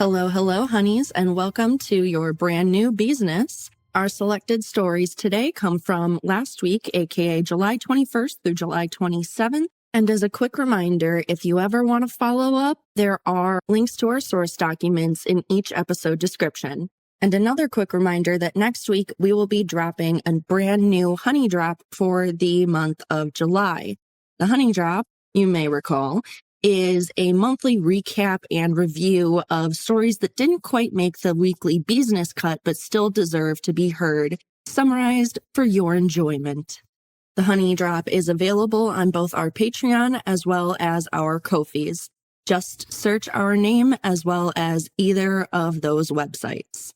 Hello, hello, honeys, and welcome to your brand new Beesness. Our selected stories today come from last week, aka July 21st through July 27th. And as a quick reminder, if you ever want to follow up, there are links to our source documents in each episode description. And another quick reminder that next week we will be dropping a brand new honey drop for the month of July. The honey drop, you may recall, is a monthly recap and review of stories that didn't quite make the weekly Beesness cut but still deserve to be heard, summarized for your enjoyment. The honey drop is available on both our Patreon as well as our Ko-fis. Just search our name as well as either of those websites.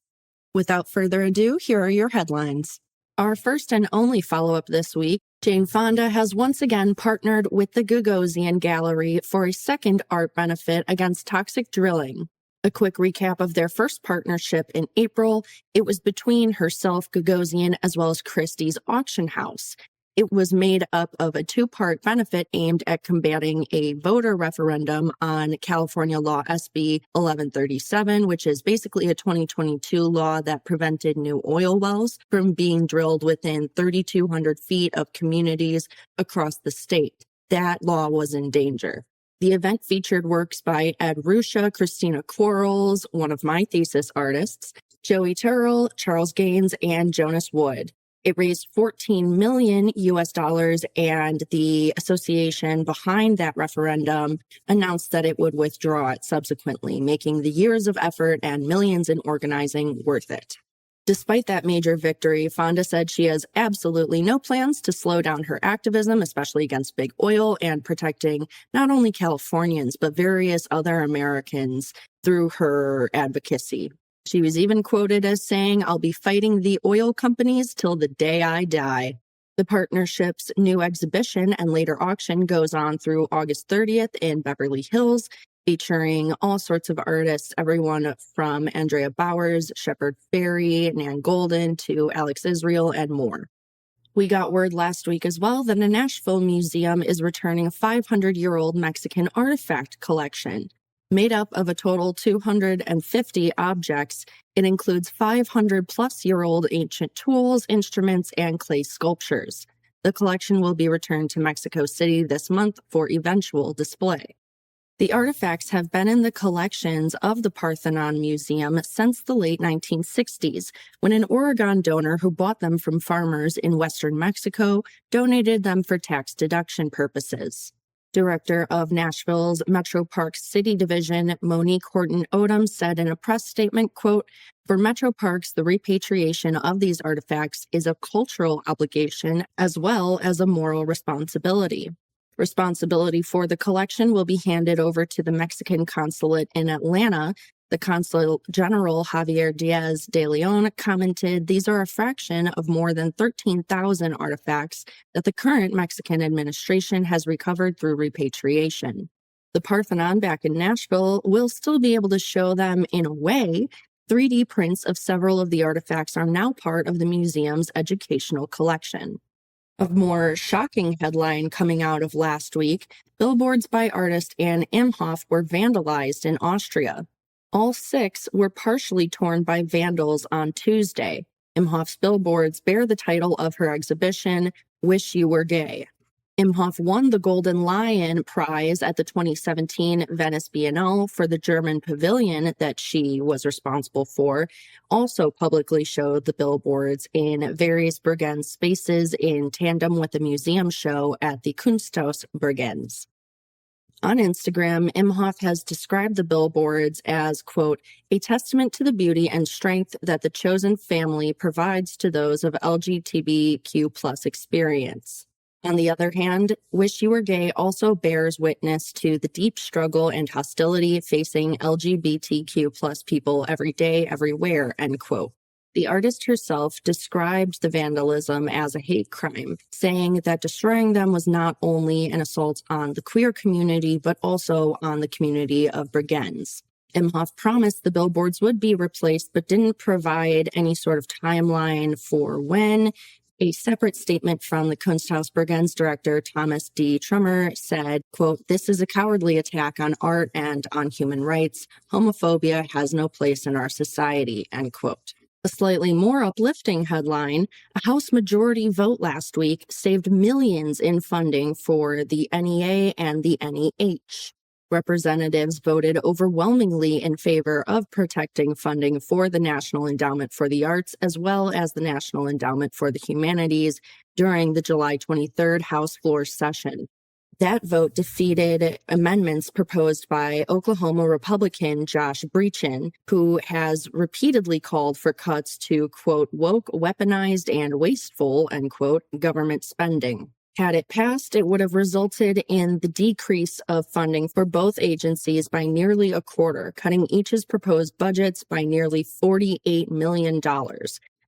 Without further ado, here are your headlines. Our first and only follow-up this week, Jane Fonda has once again partnered with the Gagosian Gallery for a second art benefit against toxic drilling. A quick recap of their first partnership in April, it was between herself, Gagosian, as well as Christie's Auction House. It was made up of a two-part benefit aimed at combating a voter referendum on California Law SB 1137, which is basically a 2022 law that prevented new oil wells from being drilled within 3,200 feet of communities across the state. That law was in danger. The event featured works by Ed Ruscha, Christina Quarles, one of my thesis artists, Joey Turrell, Charles Gaines, and Jonas Wood. It raised $14 million, and the association behind that referendum announced that it would withdraw it subsequently, making the years of effort and millions in organizing worth it. Despite that major victory, Fonda said she has absolutely no plans to slow down her activism, especially against big oil and protecting not only Californians, but various other Americans through her advocacy. She was even quoted as saying, "I'll be fighting the oil companies till the day I die." The partnership's new exhibition and later auction goes on through August 30th in Beverly Hills, featuring all sorts of artists, everyone from Andrea Bowers, Shepard Fairey, Nan Golden to Alex Israel, and more. We got word last week as well that a Nashville museum is returning a 500-year-old Mexican artifact collection. Made up of a total 250 objects, it includes 500-plus-year-old ancient tools, instruments, and clay sculptures. The collection will be returned to Mexico City this month for eventual display. The artifacts have been in the collections of the Parthenon Museum since the late 1960s, when an Oregon donor who bought them from farmers in western Mexico donated them for tax deduction purposes. Director of Nashville's Metro Parks City Division, Monique Horton-Odom, said in a press statement, quote, "For Metro Parks, the repatriation of these artifacts is a cultural obligation as well as a moral responsibility. Responsibility for the collection will be handed over to the Mexican consulate in Atlanta." The Consul General Javier Diaz de Leon commented, "These are a fraction of more than 13,000 artifacts that the current Mexican administration has recovered through repatriation. The Parthenon back in Nashville will still be able to show them in a way. 3D prints of several of the artifacts are now part of the museum's educational collection." A more shocking headline coming out of last week, billboards by artist Anne Imhoff were vandalized in Austria. All 6 were partially torn by vandals on Tuesday. Imhoff's billboards bear the title of her exhibition, "Wish You Were Gay." Imhoff won the Golden Lion Prize at the 2017 Venice Biennale for the German pavilion that she was responsible for, also publicly showed the billboards in various Bregenz spaces in tandem with the museum show at the Kunsthaus Bregenz. On Instagram, Imhoff has described the billboards as, quote, "a testament to the beauty and strength that the chosen family provides to those of LGBTQ+ experience." On the other hand, "Wish You Were Gay" also bears witness to the deep struggle and hostility facing LGBTQ+ people every day, everywhere, end quote. The artist herself described the vandalism as a hate crime, saying that destroying them was not only an assault on the queer community, but also on the community of Bregenz. Imhoff promised the billboards would be replaced, but didn't provide any sort of timeline for when. A separate statement from the Kunsthausbergens director Thomas D. Trummer said, quote, "This is a cowardly attack on art and on human rights. Homophobia has no place in our society," end quote. A slightly more uplifting headline, a House majority vote last week saved millions in funding for the NEA and the NEH. Representatives voted overwhelmingly in favor of protecting funding for the National Endowment for the Arts as well as the National Endowment for the Humanities during the July 23rd House floor session. That vote defeated amendments proposed by Oklahoma Republican Josh Breachin, who has repeatedly called for cuts to, quote, "woke, weaponized, and wasteful," end quote, government spending. Had it passed, it would have resulted in the decrease of funding for both agencies by nearly a quarter, cutting each's proposed budgets by nearly $48 million.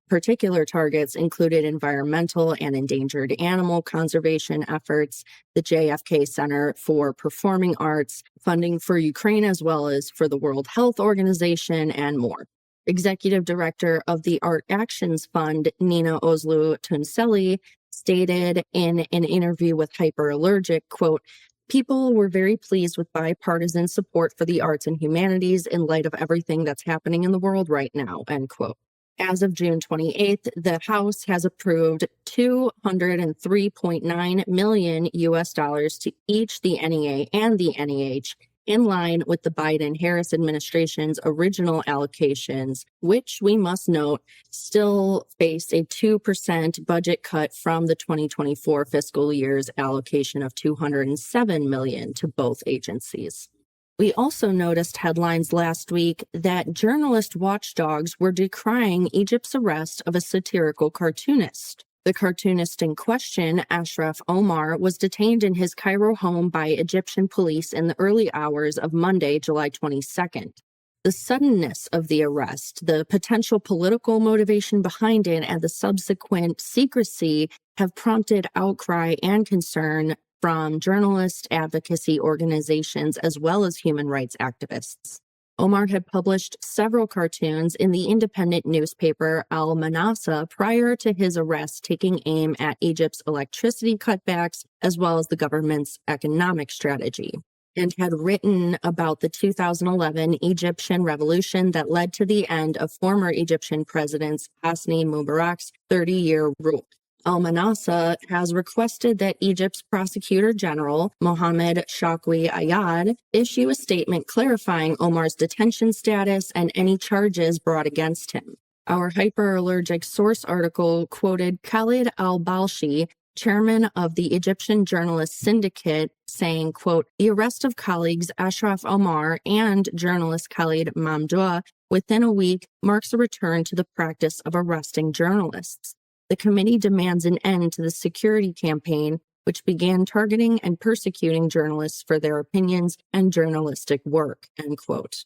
Particular targets included environmental and endangered animal conservation efforts, the JFK Center for Performing Arts, funding for Ukraine as well as for the World Health Organization, and more. Executive Director of the Art Actions Fund, Nina Ozlu-Tunselli, stated in an interview with Hyperallergic, quote, "People were very pleased with bipartisan support for the arts and humanities in light of everything that's happening in the world right now," end quote. As of June 28th, the House has approved $203.9 million to each the NEA and the NEH, in line with the Biden-Harris administration's original allocations, which we must note still face a 2% budget cut from the 2024 fiscal year's allocation of $207 million to both agencies. We also noticed headlines last week that journalist watchdogs were decrying Egypt's arrest of a satirical cartoonist. The cartoonist in question, Ashraf Omar, was detained in his Cairo home by Egyptian police in the early hours of Monday, July 22nd. The suddenness of the arrest, the potential political motivation behind it, and the subsequent secrecy have prompted outcry and concern from journalist advocacy organizations as well as human rights activists. Omar had published several cartoons in the independent newspaper Al Manasa prior to his arrest, taking aim at Egypt's electricity cutbacks as well as the government's economic strategy, and had written about the 2011 Egyptian revolution that led to the end of former Egyptian President Hosni Mubarak's 30-year rule. Al-Manasa has requested that Egypt's Prosecutor General, Mohammed Shawki Ayad, issue a statement clarifying Omar's detention status and any charges brought against him. Our hyperallergic source article quoted Khalid al-Balshi, chairman of the Egyptian Journalist Syndicate, saying, quote, "The arrest of colleagues Ashraf Omar and journalist Khalid Mamdoua within a week marks a return to the practice of arresting journalists. The committee demands an end to the security campaign, which began targeting and persecuting journalists for their opinions and journalistic work," end quote.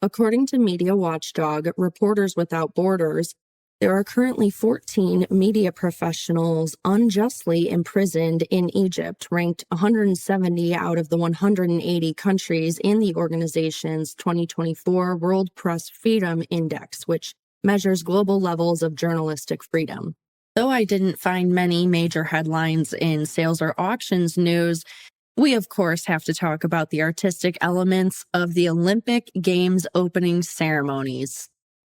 According to media watchdog Reporters Without Borders, there are currently 14 media professionals unjustly imprisoned in Egypt, ranked 170 out of the 180 countries in the organization's 2024 World Press Freedom Index, which measures global levels of journalistic freedom. Though I didn't find many major headlines in sales or auctions news, we of course have to talk about the artistic elements of the Olympic Games opening ceremonies.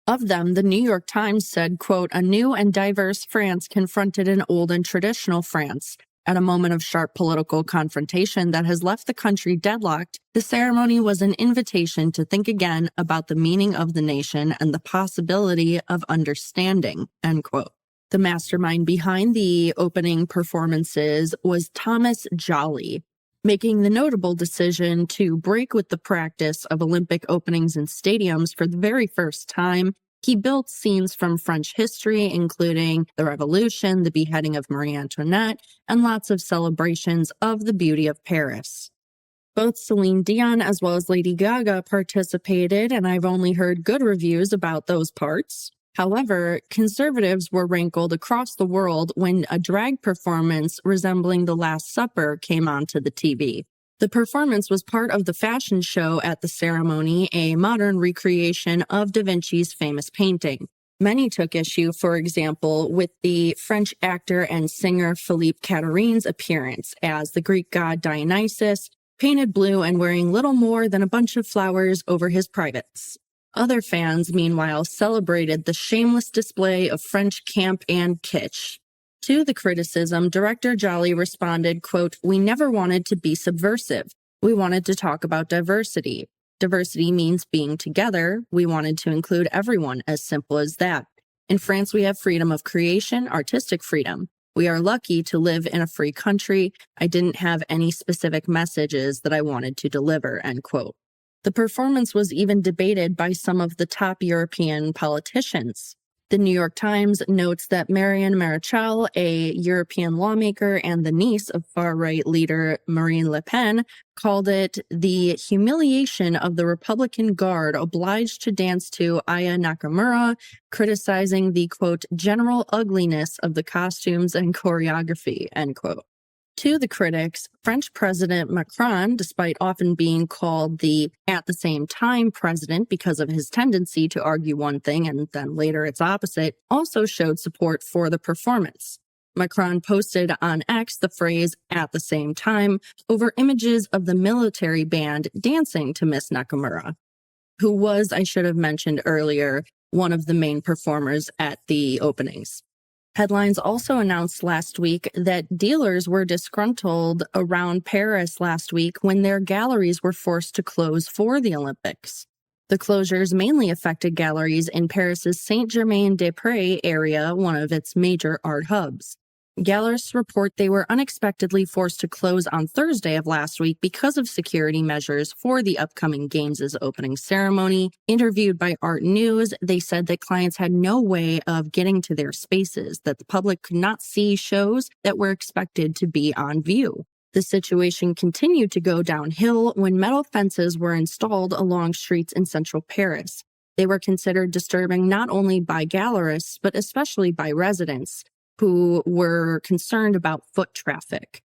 Of them, the New York Times said, quote, "A new and diverse France confronted an old and traditional France. At a moment of sharp political confrontation that has left the country deadlocked, the ceremony was an invitation to think again about the meaning of the nation and the possibility of understanding," end quote. The mastermind behind the opening performances was Thomas Jolly, making the notable decision to break with the practice of Olympic openings in stadiums for the very first time. He built scenes from French history, including the Revolution, the beheading of Marie Antoinette, and lots of celebrations of the beauty of Paris. Both Celine Dion as well as Lady Gaga participated, and I've only heard good reviews about those parts. However, conservatives were rankled across the world when a drag performance resembling The Last Supper came onto the TV. The performance was part of the fashion show at the ceremony, a modern recreation of Da Vinci's famous painting. Many took issue, for example, with the French actor and singer Philippe Catherines' appearance as the Greek god Dionysus, painted blue and wearing little more than a bunch of flowers over his privates. Other fans, meanwhile, celebrated the shameless display of French camp and kitsch. To the criticism, director Joly responded, quote, "We never wanted to be subversive. We wanted to talk about diversity. Diversity means being together. We wanted to include everyone, as simple as that. In France, we have freedom of creation, artistic freedom. We are lucky to live in a free country. I didn't have any specific messages that I wanted to deliver," end quote. The performance was even debated by some of the top European politicians. The New York Times notes that Marion Maréchal, a European lawmaker and the niece of far-right leader Marine Le Pen, called it the humiliation of the Republican Guard obliged to dance to Aya Nakamura, criticizing the, quote, general ugliness of the costumes and choreography, end quote. To the critics, French President Macron, despite often being called the at the same time president because of his tendency to argue one thing and then later its opposite, also showed support for the performance. Macron posted on X the phrase "at the same time" over images of the military band dancing to Miss Nakamura, who was, I should have mentioned earlier, one of the main performers at the openings. Headlines also announced last week that dealers were disgruntled around Paris last week when their galleries were forced to close for the Olympics. The closures mainly affected galleries in Paris's Saint-Germain-des-Prés area, one of its major art hubs. Gallerists report they were unexpectedly forced to close on Thursday of last week because of security measures for the upcoming Games' opening ceremony. Interviewed by Art News, they said that clients had no way of getting to their spaces, that the public could not see shows that were expected to be on view. The situation continued to go downhill when metal fences were installed along streets in central Paris. They were considered disturbing not only by gallerists, but especially by residents, who were concerned about foot traffic.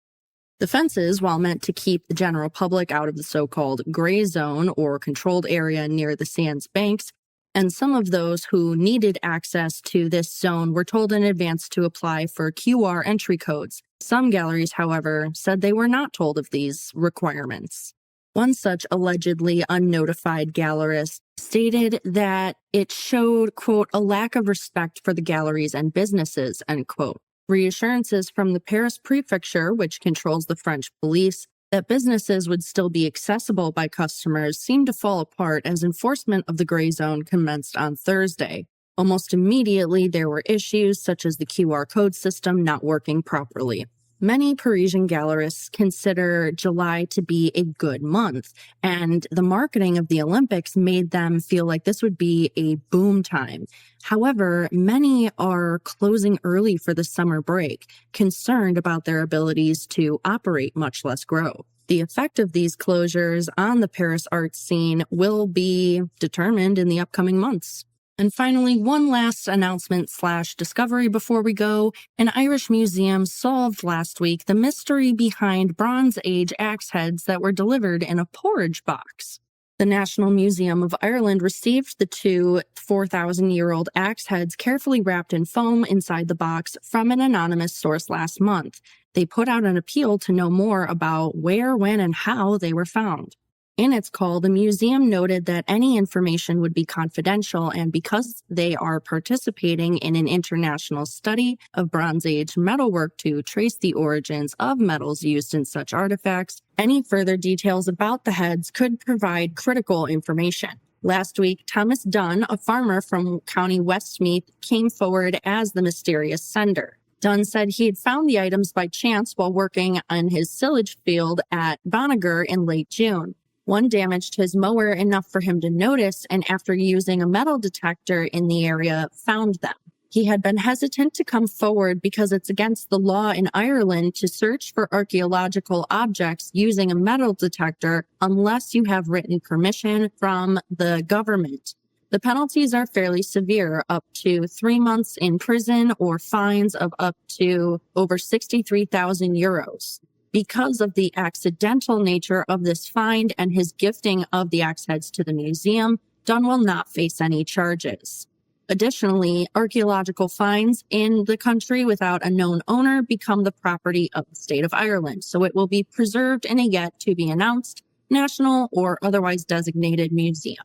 The fences, while meant to keep the general public out of the so-called gray zone or controlled area near the Seine's banks, and some of those who needed access to this zone were told in advance to apply for QR entry codes. Some galleries, however, said they were not told of these requirements. One such allegedly unnotified gallerist stated that it showed, quote, a lack of respect for the galleries and businesses, end quote. Reassurances from the Paris prefecture, which controls the French police, that businesses would still be accessible by customers seemed to fall apart as enforcement of the gray zone commenced on Thursday. Almost immediately, there were issues such as the QR code system not working properly. Many Parisian gallerists consider July to be a good month, and the marketing of the Olympics made them feel like this would be a boom time. However, many are closing early for the summer break, concerned about their abilities to operate, much less grow. The effect of these closures on the Paris art scene will be determined in the upcoming months. And finally, one last announcement/discovery before we go. An Irish museum solved last week the mystery behind Bronze Age axe heads that were delivered in a porridge box. The National Museum of Ireland received the two 4,000-year-old axe heads carefully wrapped in foam inside the box from an anonymous source last month. They put out an appeal to know more about where, when, and how they were found. In its call, the museum noted that any information would be confidential, and because they are participating in an international study of Bronze Age metalwork to trace the origins of metals used in such artifacts, any further details about the heads could provide critical information. Last week, Thomas Dunn, a farmer from County Westmeath, came forward as the mysterious sender. Dunn said he had found the items by chance while working on his silage field at Banagher in late June. One damaged his mower enough for him to notice, and after using a metal detector in the area, found them. He had been hesitant to come forward because it's against the law in Ireland to search for archaeological objects using a metal detector unless you have written permission from the government. The penalties are fairly severe, up to 3 months in prison or fines of up to over 63,000 euros. Because of the accidental nature of this find and his gifting of the axe heads to the museum, Dunn will not face any charges. Additionally, archaeological finds in the country without a known owner become the property of the state of Ireland. So it will be preserved in a yet to be announced national or otherwise designated museum.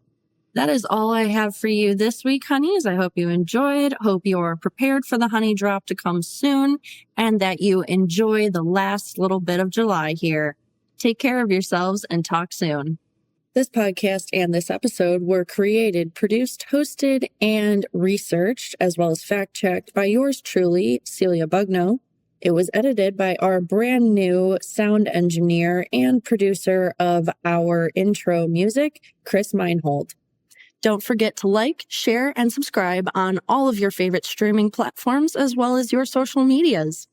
That is all I have for you this week, honeys. I hope you enjoyed. Hope you're prepared for the honey drop to come soon and that you enjoy the last little bit of July here. Take care of yourselves and talk soon. This podcast and this episode were created, produced, hosted, and researched, as well as fact-checked by yours truly, Celia Bugno. It was edited by our brand new sound engineer and producer of our intro music, Chris Meinhold. Don't forget to like, share, and subscribe on all of your favorite streaming platforms, as well as your social medias.